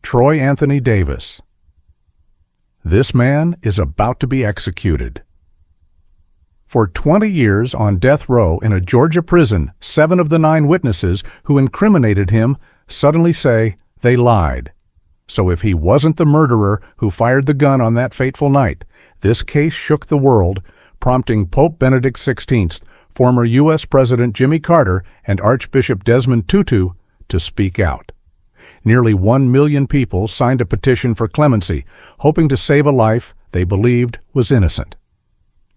Troy Anthony Davis. This man is about to be executed. For 20 years on death row in a Georgia prison, 7 of the 9 witnesses who incriminated him suddenly say they lied. So if he wasn't the murderer who fired the gun on that fateful night, this case shook the world, prompting Pope Benedict XVI, former U.S. President Jimmy Carter, and Archbishop Desmond Tutu to speak out. Nearly 1 million people signed a petition for clemency, hoping to save a life they believed was innocent.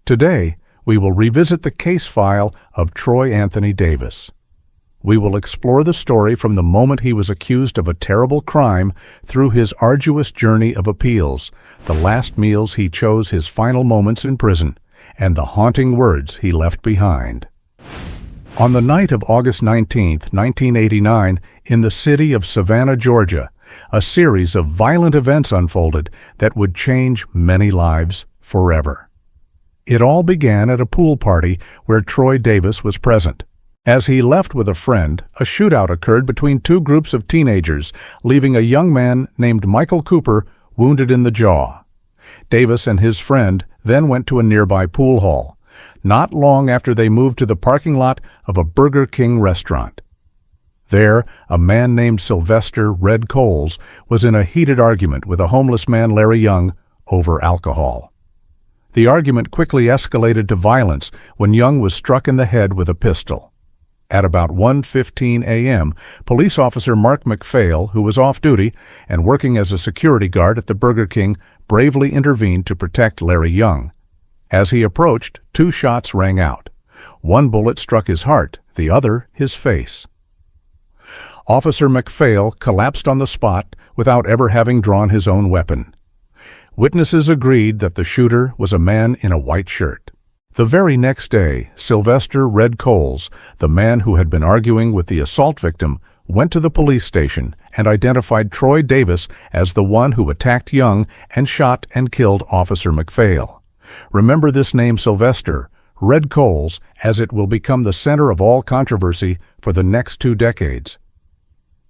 Today, we will revisit the case file of Troy Anthony Davis. We will explore the story from the moment he was accused of a terrible crime through his arduous journey of appeals, the last meals he chose, his final moments in prison, and the haunting words he left behind. On the night of August 19, 1989, in the city of Savannah, Georgia, a series of violent events unfolded that would change many lives forever. It all began at a pool party where Troy Davis was present. As he left with a friend, a shootout occurred between 2 groups of teenagers, leaving a young man named Michael Cooper wounded in the jaw. Davis and his friend then went to a nearby pool hall, not long after they moved to the parking lot of a Burger King restaurant. There, a man named Sylvester "Red" Coles was in a heated argument with a homeless man, Larry Young, over alcohol. The argument quickly escalated to violence when Young was struck in the head with a pistol. At about 1:15 a.m., police officer Mark McPhail, who was off duty and working as a security guard at the Burger King, bravely intervened to protect Larry Young. As he approached, 2 shots rang out. 1 bullet struck his heart, the other his face. Officer McPhail collapsed on the spot without ever having drawn his own weapon. Witnesses agreed that the shooter was a man in a white shirt. The very next day, Sylvester "Red" Coles, the man who had been arguing with the assault victim, went to the police station and identified Troy Davis as the one who attacked Young and shot and killed Officer McPhail. Remember this name, Sylvester "Red" Coles, as it will become the center of all controversy for the next 2 decades.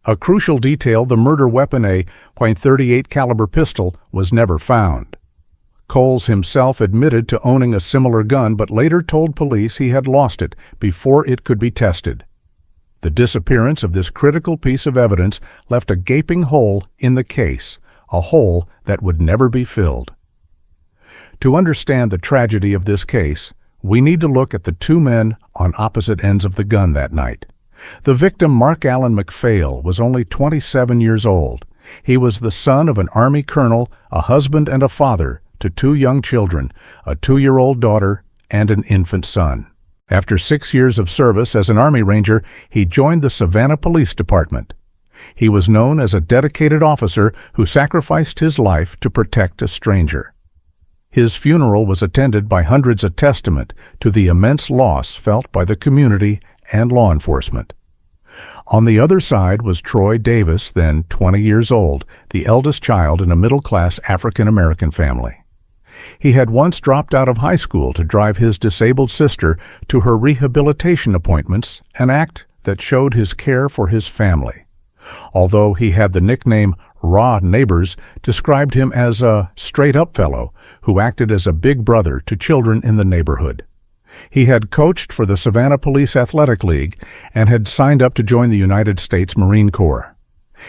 A crucial detail: the murder weapon, a .38 caliber pistol, was never found. Coles himself admitted to owning a similar gun, but later told police he had lost it before it could be tested. The disappearance of this critical piece of evidence left a gaping hole in the case, a hole that would never be filled. To understand the tragedy of this case, we need to look at the 2 men on opposite ends of the gun that night. The victim, Mark Allen McPhail, was only 27 years old. He was the son of an Army colonel, a husband and a father to 2 young children, a 2-year-old daughter and an infant son. After 6 years of service as an Army Ranger, he joined the Savannah Police Department. He was known as a dedicated officer who sacrificed his life to protect a stranger. His funeral was attended by hundreds, a testament to the immense loss felt by the community and law enforcement. On the other side was Troy Davis, then 20 years old, the eldest child in a middle-class African-American family. He had once dropped out of high school to drive his disabled sister to her rehabilitation appointments, an act that showed his care for his family. Although he had the nickname Raw, neighbors described him as a straight-up fellow who acted as a big brother to children in the neighborhood. He had coached for the Savannah Police Athletic League and had signed up to join the United States Marine Corps.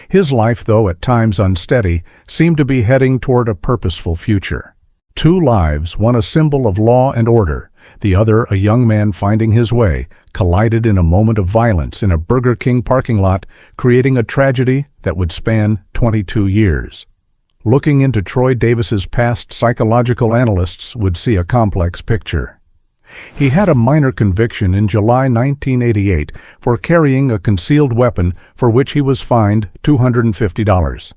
His life, though at times unsteady, seemed to be heading toward a purposeful future. 2 lives, one a symbol of law and order, the other a young man finding his way, collided in a moment of violence in a Burger King parking lot, creating a tragedy that would span 22 years. Looking into Troy Davis's past, psychological analysts would see a complex picture. He had a minor conviction in July 1988 for carrying a concealed weapon for which he was fined $250.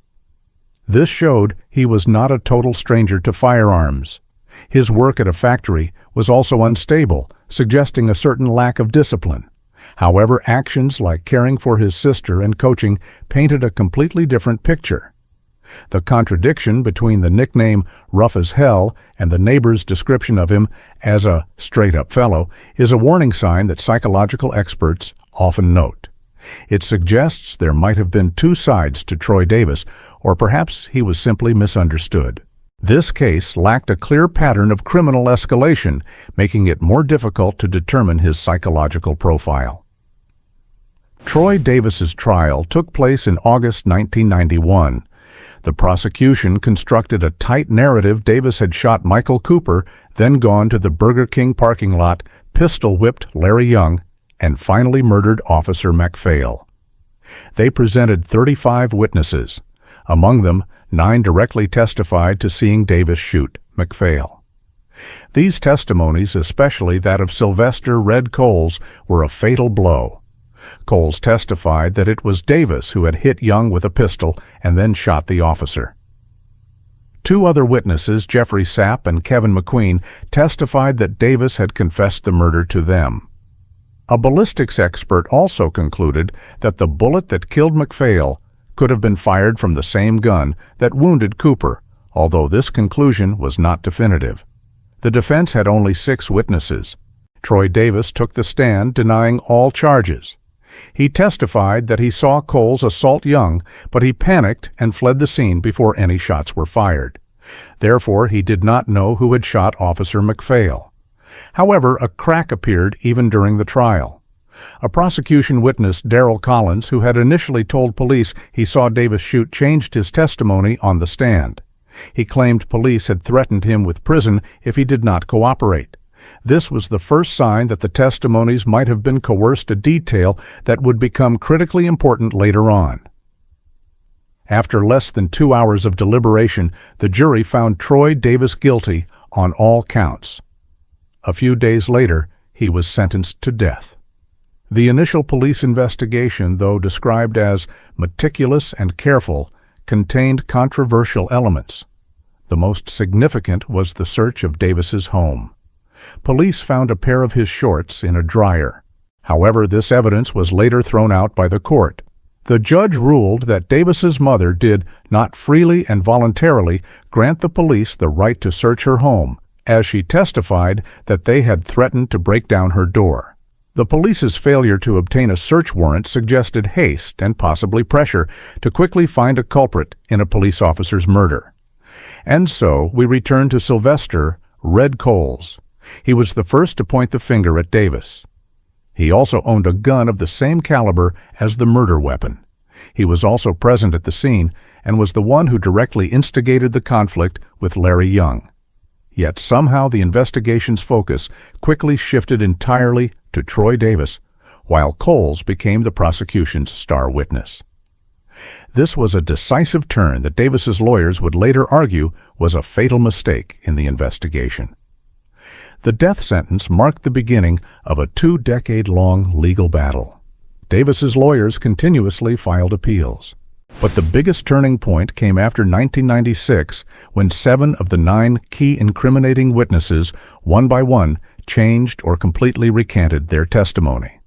This showed he was not a total stranger to firearms. His work at a factory was also unstable, suggesting a certain lack of discipline. However, actions like caring for his sister and coaching painted a completely different picture. The contradiction between the nickname Rough as Hell and the neighbor's description of him as a straight-up fellow is a warning sign that psychological experts often note. It suggests there might have been two sides to Troy Davis, or perhaps he was simply misunderstood. This case lacked a clear pattern of criminal escalation, making it more difficult to determine his psychological profile. Troy Davis's trial took place in August 1991. The prosecution constructed a tight narrative Davis had shot Michael Cooper, then gone to the Burger King parking lot, pistol-whipped Larry Young, and finally murdered Officer MacPhail. They presented 35 witnesses. Among them, 9 directly testified to seeing Davis shoot MacPhail. These testimonies, especially that of Sylvester "Red" Coles, were a fatal blow. Coles testified that it was Davis who had hit Young with a pistol and then shot the officer. 2 other witnesses, Jeffrey Sapp and Kevin McQueen, testified that Davis had confessed the murder to them. A ballistics expert also concluded that the bullet that killed MacPhail could have been fired from the same gun that wounded Cooper, although this conclusion was not definitive. The defense had only 6 witnesses. Troy Davis took the stand denying all charges. He testified that he saw Coles assault Young, but he panicked and fled the scene before any shots were fired. Therefore, he did not know who had shot Officer MacPhail. However, a crack appeared even during the trial. A prosecution witness, Darrell Collins, who had initially told police he saw Davis shoot, changed his testimony on the stand. He claimed police had threatened him with prison if he did not cooperate. This was the first sign that the testimonies might have been coerced, a detail that would become critically important later on. After less than 2 hours of deliberation, the jury found Troy Davis guilty on all counts. A few days later, he was sentenced to death. The initial police investigation, though described as meticulous and careful, contained controversial elements. The most significant was the search of Davis's home. Police found a pair of his shorts in a dryer. However, this evidence was later thrown out by the court. The judge ruled that Davis's mother did not freely and voluntarily grant the police the right to search her home, as she testified that they had threatened to break down her door. The police's failure to obtain a search warrant suggested haste and possibly pressure to quickly find a culprit in a police officer's murder. And so we return to Sylvester "Red" Coles. He was the first to point the finger at Davis. He also owned a gun of the same caliber as the murder weapon. He was also present at the scene and was the one who directly instigated the conflict with Larry Young. Yet somehow the investigation's focus quickly shifted entirely to Troy Davis, while Coles became the prosecution's star witness. This was a decisive turn that Davis's lawyers would later argue was a fatal mistake in the investigation. The death sentence marked the beginning of a 2-decade-long legal battle. Davis's lawyers continuously filed appeals. But the biggest turning point came after 1996, when 7 of the 9 key incriminating witnesses, one by one, changed or completely recanted their testimony.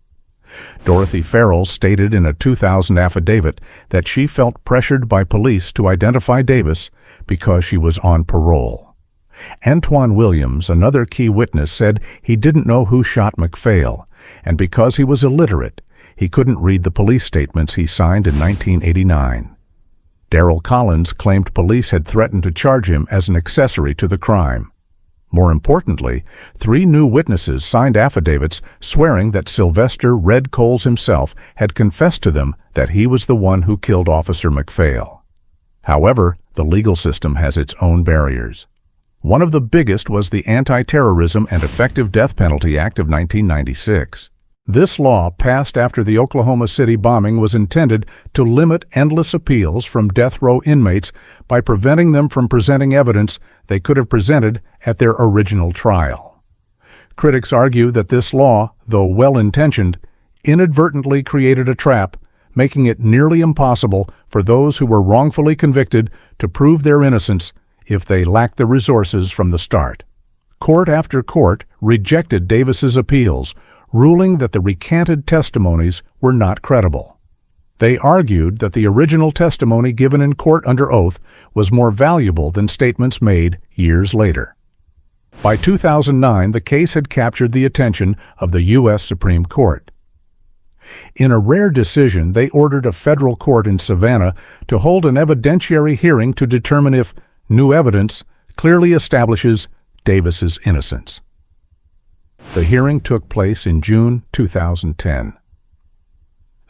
Dorothy Farrell stated in a 2000 affidavit that she felt pressured by police to identify Davis because she was on parole. Antoine Williams, another key witness, said he didn't know who shot MacPhail, and because he was illiterate, he couldn't read the police statements he signed in 1989. Darrell Collins claimed police had threatened to charge him as an accessory to the crime. More importantly, 3 new witnesses signed affidavits swearing that Sylvester "Red" Coles himself had confessed to them that he was the one who killed Officer MacPhail. However, the legal system has its own barriers. One of the biggest was the Anti-Terrorism and Effective Death Penalty Act of 1996. This law, passed after the Oklahoma City bombing, was intended to limit endless appeals from death row inmates by preventing them from presenting evidence they could have presented at their original trial. Critics argue that this law, though well-intentioned, inadvertently created a trap, making it nearly impossible for those who were wrongfully convicted to prove their innocence if they lacked the resources from the start. Court after court rejected Davis's appeals, ruling that the recanted testimonies were not credible. They argued that the original testimony given in court under oath was more valuable than statements made years later. By 2009, the case had captured the attention of the U.S. Supreme Court. In a rare decision, they ordered a federal court in Savannah to hold an evidentiary hearing to determine if new evidence clearly establishes Davis's innocence. The hearing took place in June 2010.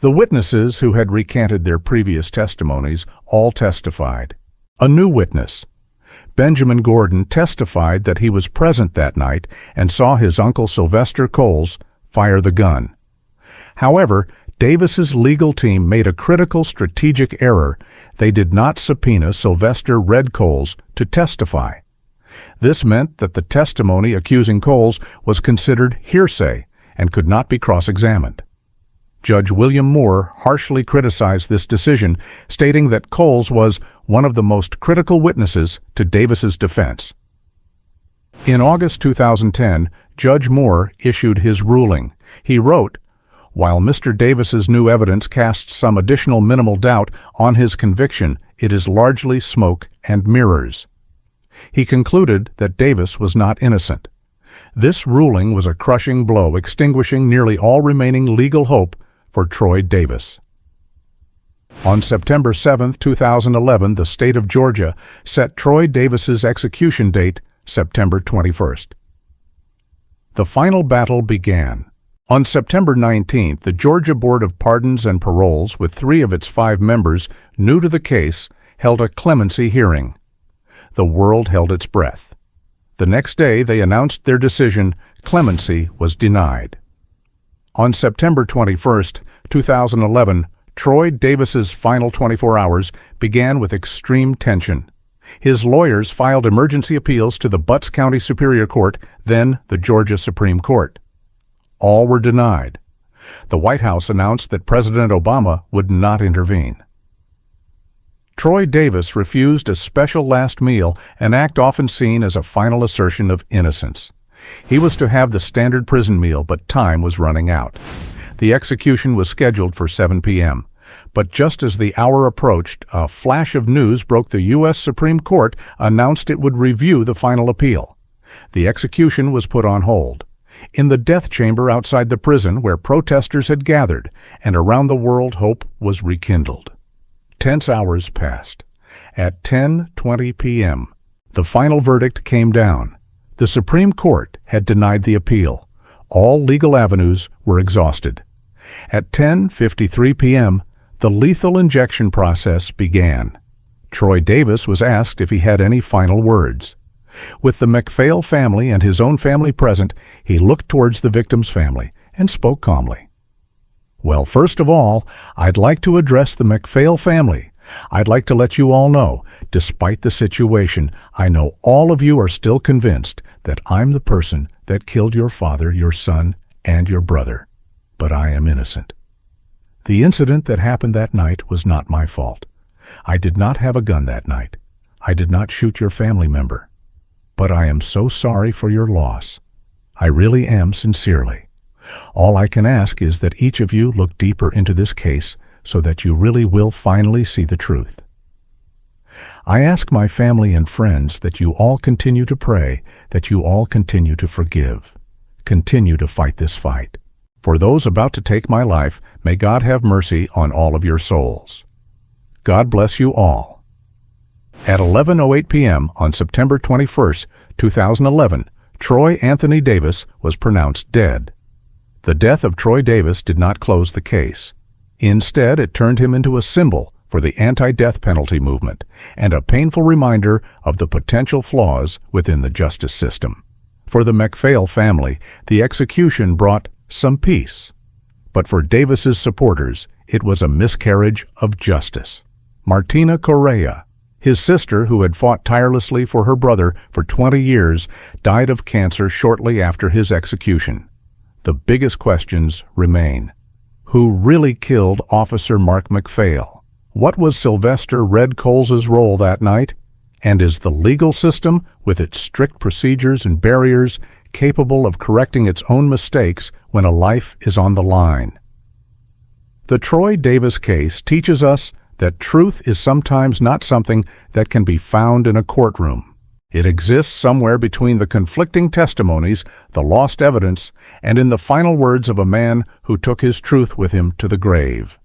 The witnesses who had recanted their previous testimonies all testified. A new witness, Benjamin Gordon, testified that he was present that night and saw his uncle Sylvester Coles fire the gun. However, Davis's legal team made a critical strategic error. They did not subpoena Sylvester "Red" Coles to testify. This meant that the testimony accusing Coles was considered hearsay and could not be cross-examined. Judge William Moore harshly criticized this decision, stating that Coles was one of the most critical witnesses to Davis's defense. In August 2010, Judge Moore issued his ruling. He wrote, "While Mr. Davis's new evidence casts some additional minimal doubt on his conviction, it is largely smoke and mirrors." He concluded that Davis was not innocent. This ruling was a crushing blow, extinguishing nearly all remaining legal hope for Troy Davis. On September 7, 2011, the state of Georgia set Troy Davis's execution date, September 21st. The final battle began. On September 19th, the Georgia Board of Pardons and Paroles, with 3 of its 5 members new to the case, held a clemency hearing. The world held its breath. The next day, they announced their decision. Clemency was denied. On September 21st, 2011, Troy Davis's final 24 hours began with extreme tension. His lawyers filed emergency appeals to the Butts County Superior Court, then the Georgia Supreme Court. All were denied. The White House announced that President Obama would not intervene. Troy Davis refused a special last meal, an act often seen as a final assertion of innocence. He was to have the standard prison meal, but time was running out. The execution was scheduled for 7 p.m. But just as the hour approached, a flash of news broke. The U.S. Supreme Court announced it would review the final appeal. The execution was put on hold. In the death chamber outside the prison, where protesters had gathered, and around the world hope was rekindled. Tense hours passed. At 10:20 p.m., the final verdict came down. The Supreme Court had denied the appeal. All legal avenues were exhausted. At 10:53 p.m., the lethal injection process began. Troy Davis was asked if he had any final words. With the McPhail family and his own family present, he looked towards the victim's family and spoke calmly. "Well, first of all, I'd like to address the McPhail family. I'd like to let you all know, despite the situation, I know all of you are still convinced that I'm the person that killed your father, your son, and your brother. But I am innocent. The incident that happened that night was not my fault. I did not have a gun that night. I did not shoot your family member. But I am so sorry for your loss. I really am, sincerely. All I can ask is that each of you look deeper into this case so that you really will finally see the truth. I ask my family and friends that you all continue to pray, that you all continue to forgive. Continue to fight this fight. For those about to take my life, may God have mercy on all of your souls. God bless you all." At 11:08 p.m. on September 21st, 2011, Troy Anthony Davis was pronounced dead. The death of Troy Davis did not close the case. Instead, it turned him into a symbol for the anti-death penalty movement and a painful reminder of the potential flaws within the justice system. For the McPhail family, the execution brought some peace. But for Davis's supporters, it was a miscarriage of justice. Martina Correa, his sister, who had fought tirelessly for her brother for 20 years, died of cancer shortly after his execution. The biggest questions remain. Who really killed Officer Mark McPhail? What was Sylvester "Red" Coles' role that night? And is the legal system, with its strict procedures and barriers, capable of correcting its own mistakes when a life is on the line? The Troy Davis case teaches us that truth is sometimes not something that can be found in a courtroom. It exists somewhere between the conflicting testimonies, the lost evidence, and in the final words of a man who took his truth with him to the grave.